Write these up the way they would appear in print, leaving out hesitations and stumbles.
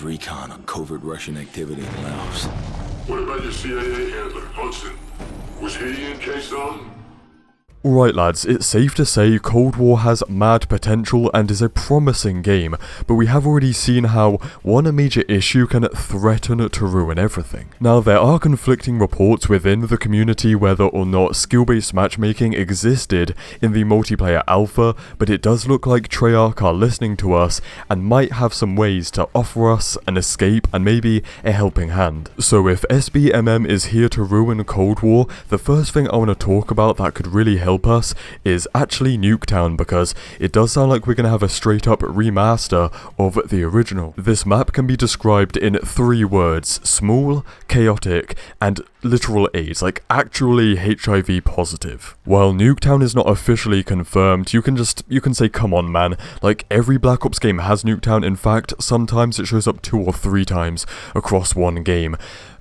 recon on covert Russian activity in Laos. What about your CIA handler, Hudson? Was he in K-Zone? Alright lads, it's safe to say Cold War has mad potential and is a promising game, but we have already seen how one major issue can threaten to ruin everything. Now there are conflicting reports within the community whether or not skill-based matchmaking existed in the multiplayer alpha, but it does look like Treyarch are listening to us and might have some ways to offer us an escape and maybe a helping hand. So if SBMM is here to ruin Cold War, the first thing I want to talk about that could really help us is actually NukeTown, because it does sound like we're going to have a straight up remaster of the original. This map can be described in 3 words: small, chaotic, and literal AIDS, like actually HIV positive. While NukeTown is not officially confirmed, you can say come on man, like every Black Ops game has NukeTown. In fact, sometimes it shows up 2 or 3 times across one game.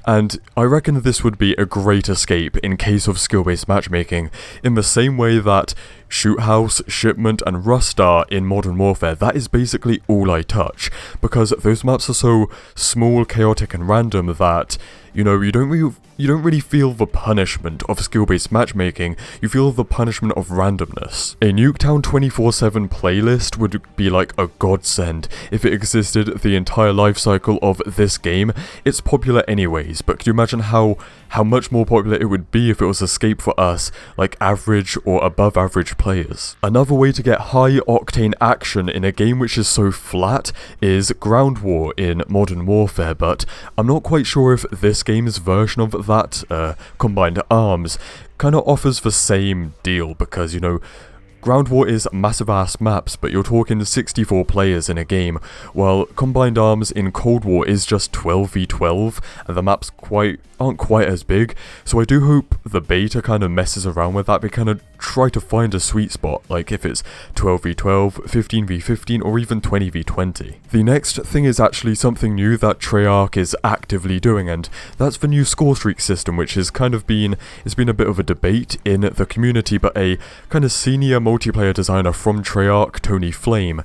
And I reckon this would be a great escape in case of skill-based matchmaking, in the same way that Shoot House, Shipment, and Rust are in Modern Warfare. That is basically all I touch, because those maps are so small, chaotic, and random that, you know, you don't really feel the punishment of skill-based matchmaking, you feel the punishment of randomness. A NukeTown 24/7 playlist would be like a godsend if it existed the entire life cycle of this game. It's popular anyways, but can you imagine how much more popular it would be if it was escape for us, like average or above average players. Another way to get high octane action in a game which is so flat is ground war in Modern Warfare, but I'm not quite sure if this game's version of that, Combined Arms, kind of offers the same deal, because, you know, Ground War is massive ass maps, but you're talking 64 players in a game, while Combined Arms in Cold War is just 12v12, and the maps aren't quite as big, so I do hope the beta kind of messes around with that. They kind of try to find a sweet spot, like if it's 12v12, 15v15, or even 20v20. The next thing is actually something new that Treyarch is actively doing, and that's the new Scorestreak system, which has kind of been a bit of a debate in the community, but a kind of senior multiplayer designer from Treyarch, Tony Flame.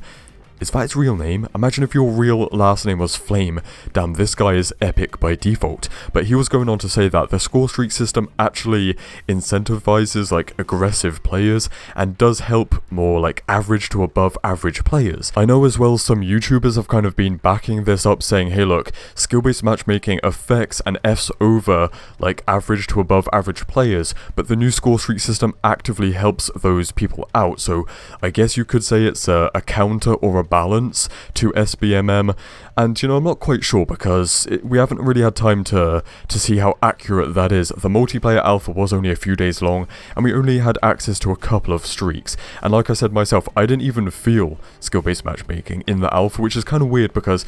Is that his real name? Imagine if your real last name was Flame. Damn, this guy is epic by default. But he was going on to say that the Scorestreak system actually incentivizes like aggressive players and does help more like average to above average players. I know as well some YouTubers have kind of been backing this up, saying, hey look, skill-based matchmaking affects and Fs over like average to above average players, but the new Scorestreak system actively helps those people out. So I guess you could say it's a counter or a balance to SBMM, and you know, I'm not quite sure because we haven't really had time to see how accurate that is. The multiplayer alpha was only a few days long, and we only had access to a couple of streaks, and like I said myself, I didn't even feel skill-based matchmaking in the alpha, which is kind of weird because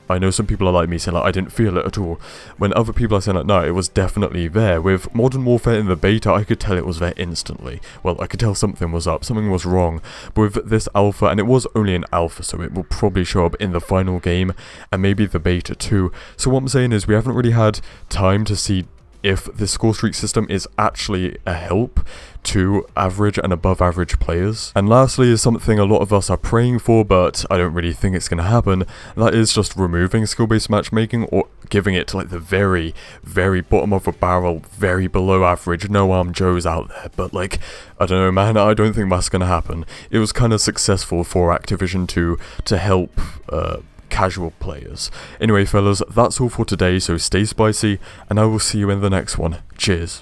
I know some people are like me saying like I didn't feel it at all, when other people are saying like no, it was definitely there. With Modern Warfare in the beta, I could tell it was there instantly. Well, I could tell something was up, something was wrong. But with this alpha, and it was only an alpha, so it will probably show up in the final game, and maybe the beta too. So what I'm saying is we haven't really had time to see if the Scorestreak system is actually a help to average and above average players. And lastly is something a lot of us are praying for, but I don't really think it's going to happen. That is just removing skill-based matchmaking, or giving it to like the very, very bottom of the barrel, very below average, no-arm Joes out there. But like, I don't know man, I don't think that's going to happen. It was kind of successful for Activision to help casual players. Anyway fellas, that's all for today, so stay spicy, and I will see you in the next one. Cheers.